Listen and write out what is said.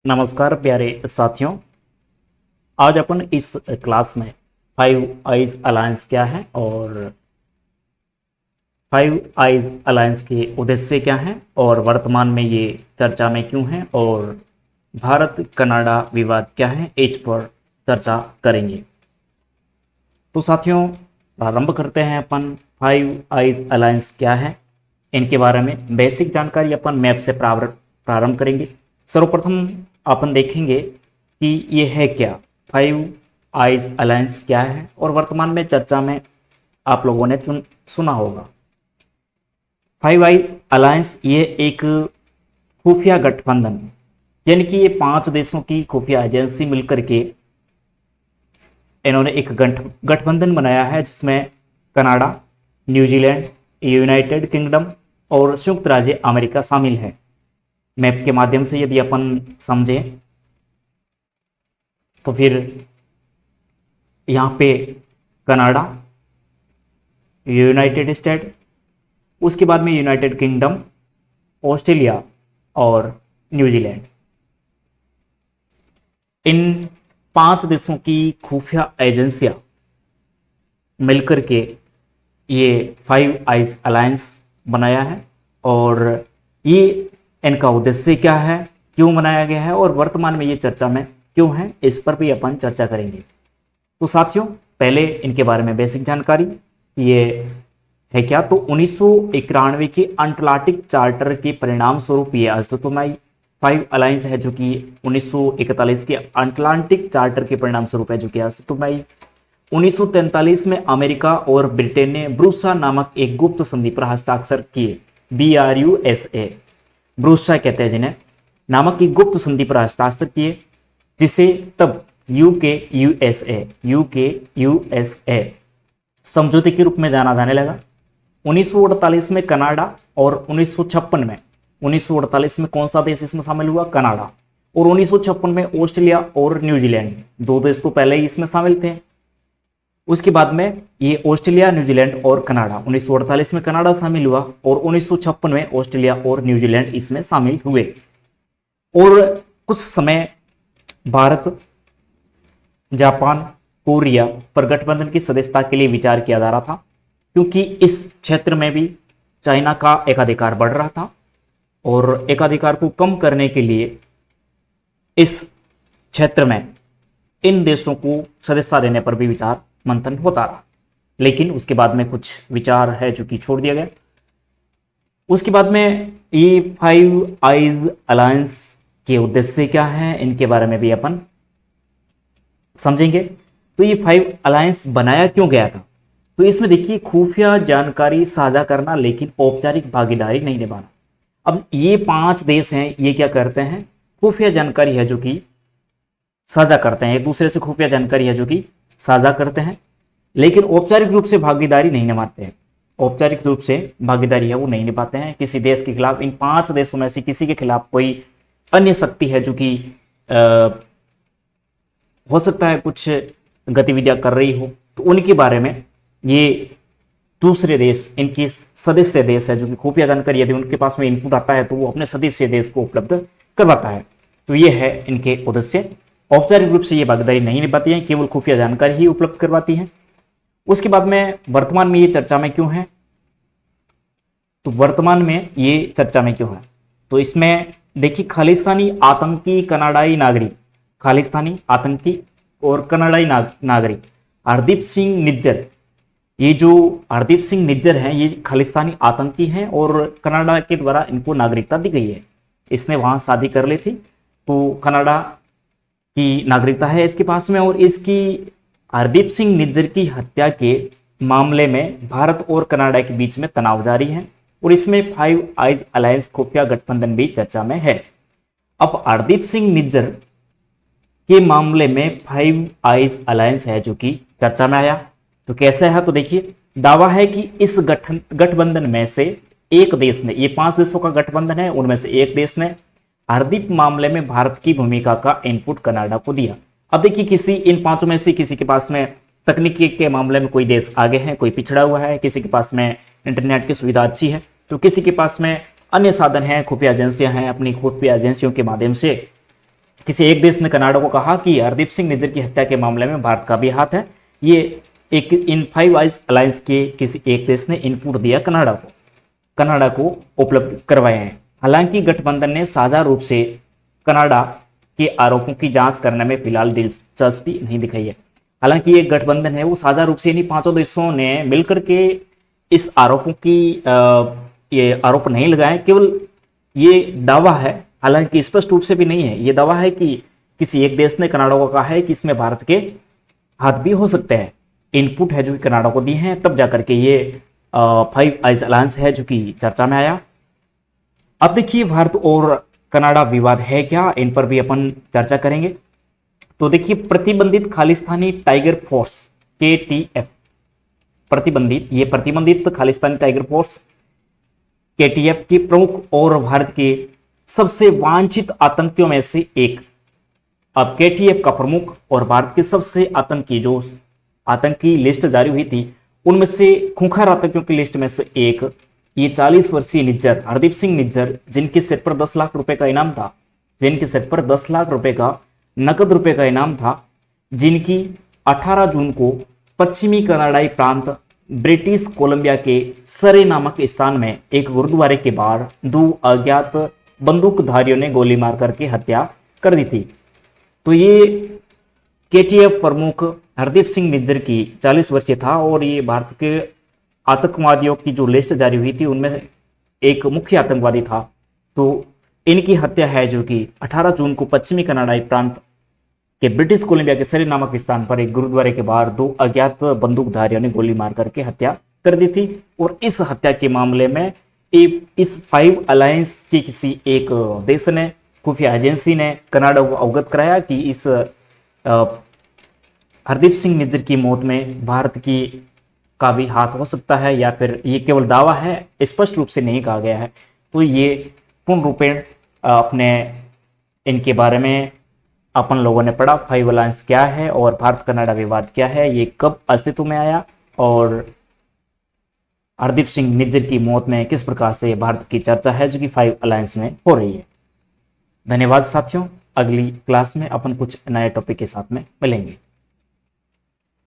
नमस्कार प्यारे साथियों। आज अपन इस क्लास में फाइव आइज अलायंस क्या है और फाइव आइज अलायंस के उद्देश्य क्या हैं और वर्तमान में ये चर्चा में क्यों हैं और भारत कनाडा विवाद क्या है, इस पर चर्चा करेंगे। तो साथियों, प्रारंभ करते हैं अपन। फाइव आइज अलायंस क्या है, इनके बारे में बेसिक जानकारी अपन मैप से प्रारंभ करेंगे। सर्वप्रथम अपन देखेंगे कि ये है क्या, फाइव आइज अलायंस क्या है और वर्तमान में चर्चा में आप लोगों ने सुना होगा। फाइव आइज अलायंस ये एक खुफिया गठबंधन, यानी कि ये 5 देशों की खुफिया एजेंसी मिलकर के इन्होंने एक गठबंधन बनाया है, जिसमें कनाडा, न्यूजीलैंड, यूनाइटेड किंगडम और संयुक्त राज्य अमेरिका शामिल है। मैप के माध्यम से यदि अपन समझें तो फिर यहाँ पे कनाडा, यूनाइटेड स्टेट, उसके बाद में यूनाइटेड किंगडम, ऑस्ट्रेलिया और न्यूजीलैंड, इन 5 देशों की खुफिया एजेंसियां मिलकर के ये फाइव आइज अलायंस बनाया है। और ये इनका उद्देश्य क्या है, क्यों बनाया गया है और वर्तमान में ये चर्चा में क्यों है, इस पर भी अपन चर्चा करेंगे। तो साथियों, पहले इनके बारे में बेसिक जानकारी। ये है क्या, तो 1991 के अटलांटिक चार्टर के परिणाम स्वरूप ये अस्तित्व में आई। फाइव अलायंस है जो कि 1941 के अटलांटिक चार्टर के परिणाम स्वरूप है जो कि अस्तित्व में आई। 1943 में अमेरिका और ब्रिटेन ने ब्रूसा नामक एक गुप्त संधि पर हस्ताक्षर किए। BRUSA, ब्रूसा कहते हैं जिन्हें, नामक की गुप्त संधि पर हस्ताक्षर किए, जिसे तब UK-USA समझौते के रूप में जाना जाने लगा। 1948 में कनाडा और 1948 में कौन सा देश इसमें शामिल हुआ, कनाडा। और 1956 में ऑस्ट्रेलिया और न्यूजीलैंड, 2 देश तो पहले ही इसमें शामिल थे। उसके बाद में ये ऑस्ट्रेलिया, न्यूजीलैंड और कनाडा, 1948 में कनाडा शामिल हुआ और 1956 में ऑस्ट्रेलिया और न्यूजीलैंड इसमें शामिल हुए। और कुछ समय भारत, जापान, कोरिया पर गठबंधन की सदस्यता के लिए विचार किया जा रहा था, क्योंकि इस क्षेत्र में भी चाइना का एकाधिकार बढ़ रहा था और एकाधिकार को कम करने के लिए इस क्षेत्र में इन देशों को सदस्यता देने पर भी विचार मंथन होता रहा। लेकिन उसके बाद में कुछ विचार है जो कि छोड़ दिया गया। उसके बाद में ये फाइव आइज अलायंस के उद्देश्य क्या है, इनके बारे में भी अपन समझेंगे। तो ये फाइव अलायंस बनाया क्यों गया था, तो इसमें देखिए, खुफिया जानकारी साझा करना लेकिन औपचारिक भागीदारी नहीं निभाना। अब ये 5 देश हैं, ये क्या करते हैं, खुफिया जानकारी है जो कि साझा करते हैं, एक दूसरे से खुफिया जानकारी है जो कि साझा करते हैं, लेकिन औपचारिक रूप से भागीदारी नहीं निभाते हैं। औपचारिक रूप से भागीदारी है वो नहीं निभाते हैं किसी देश के खिलाफ। इन 5 देशों में से किसी के खिलाफ कोई अन्य शक्ति है जो कि हो सकता है कुछ गतिविधियां कर रही हो, तो उनके बारे में ये दूसरे देश, इनकी सदस्य देश है जो कि खुफिया जानकारी यदि उनके पास में इनपुट आता है तो वो अपने सदस्य देश को उपलब्ध करवाता है। तो ये है इनके उद्देश्य। औपचारिक रूप से ये भागीदारी नहीं निभाती है, केवल खुफिया जानकारी ही उपलब्ध करवाती है। उसके बाद में वर्तमान में ये चर्चा में क्यों है, तो वर्तमान में ये चर्चा में क्यों है, तो इसमें देखिए, खालिस्तानी आतंकी कनाडाई नागरिक, खालिस्तानी आतंकी और कनाडाई नागरिक हरदीप सिंह निज्जर, ये जो हरदीप सिंह निज्जर हैं ये खालिस्तानी आतंकी हैं और कनाडा के द्वारा इनको नागरिकता दी गई है। इसने वहां शादी कर ली थी, तो कनाडा की नागरिकता है इसके पास में। और इसकी हरदीप सिंह निज्जर की हत्या के मामले में भारत और कनाडा के बीच में तनाव जारी है और इसमें फाइव आइज अलायंस खुफिया गठबंधन भी चर्चा में है। अब हरदीप सिंह निज्जर के मामले में फाइव आइज अलायंस है जो कि चर्चा में आया। तो कैसे है, तो देखिए, दावा है कि इस गठबंधन में से एक देश ने, ये 5 देशों का गठबंधन है, उनमें से एक देश ने हरदीप मामले में भारत की भूमिका का इनपुट कनाडा को दिया। अब देखिए, किसी इन 5 में से किसी के पास में तकनीकी के मामले में कोई देश आगे है, कोई पिछड़ा हुआ है, किसी के पास में इंटरनेट की सुविधा अच्छी है, तो किसी के पास में अन्य साधन हैं, खुफिया एजेंसियां हैं, अपनी खुफिया एजेंसियों के माध्यम से किसी एक देश ने कनाडा को कहा कि हरदीप सिंह निज्जर की हत्या के मामले में भारत का भी हाथ है। ये एक इन फाइव आइज अलायंस के किसी एक देश ने इनपुट दिया कनाडा को उपलब्ध करवाए हैं। हालांकि गठबंधन ने साझा रूप से कनाडा के आरोपों की जांच करने में फिलहाल दिलचस्पी नहीं दिखाई है। हालांकि ये गठबंधन है वो साझा रूप से इन्हीं पांचों देशों ने मिलकर के इस आरोपों की ये आरोप नहीं लगाए, केवल ये दावा है, हालांकि स्पष्ट रूप से भी नहीं है, ये दावा है कि किसी एक देश ने कनाडा को कहा है कि इसमें भारत के हाथ भी हो सकते हैं। इनपुट है जो कि कनाडा को दिए हैं, तब जाकर के ये फाइव आइज अलायंस है जो कि चर्चा में आया। अब देखिए भारत और कनाडा विवाद है क्या, इन पर भी अपन चर्चा करेंगे। तो देखिए प्रतिबंधित खालिस्तानी टाइगर फोर्स KTF, प्रतिबंधित खालिस्तानी टाइगर फोर्स KTF की प्रमुख और भारत के सबसे वांछित आतंकियों में से एक। अब KTF का प्रमुख और भारत के सबसे आतंकी लिस्ट जारी हुई थी, उनमें से खूंखार आतंकियों की लिस्ट में से एक ये 40 वर्षीय निज्जर, हरदीप सिंह निज्जर, जिनके सिर पर 10 लाख रुपए का इनाम था, जिनके सिर पर 10 लाख रुपए का नकद रुपए का इनाम था, जिनकी 18 जून को पश्चिमी कनाडाई प्रांत ब्रिटिश कोलंबिया के सरे नामक स्थान में एक गुरुद्वारे के बाहर 2 अज्ञात बंदूकधारियों ने गोली मार करके हत्या कर दी थी। तो ये KTF प्रमुख हरदीप सिंह निज्जर की 40 वर्षीय था और ये भारत के आतंकवादियों की जो लिस्ट जारी हुई थी उनमें एक मुख्य आतंकवादी था। तो इनकी हत्या है जो कि 18 जून को पश्चिमी कनाडाई प्रांत के ब्रिटिश कोलंबिया के सरे नामक स्थान पर एक गुरुद्वारे के बाहर 2 अज्ञात बंदूकधारियों ने गोली मार करके हत्या कर दी थी। और इस हत्या के मामले में इस फाइव अलायंस के किसी एक देश ने, खुफिया एजेंसी ने कनाडा को अवगत कराया कि इस हरदीप सिंह निज्जर की मौत में भारत का भी हाथ हो सकता है, या फिर ये केवल दावा है, स्पष्ट रूप से नहीं कहा गया है। तो ये पूर्ण रूपेण अपने इनके बारे में अपन लोगों ने पढ़ा, फाइव अलायंस क्या है और भारत कनाडा विवाद क्या है, ये कब अस्तित्व में आया और हरदीप सिंह निज्जर की मौत में किस प्रकार से भारत की चर्चा है जो कि फाइव अलायंस में हो रही है। धन्यवाद साथियों, अगली क्लास में अपन कुछ नए टॉपिक के साथ में मिलेंगे।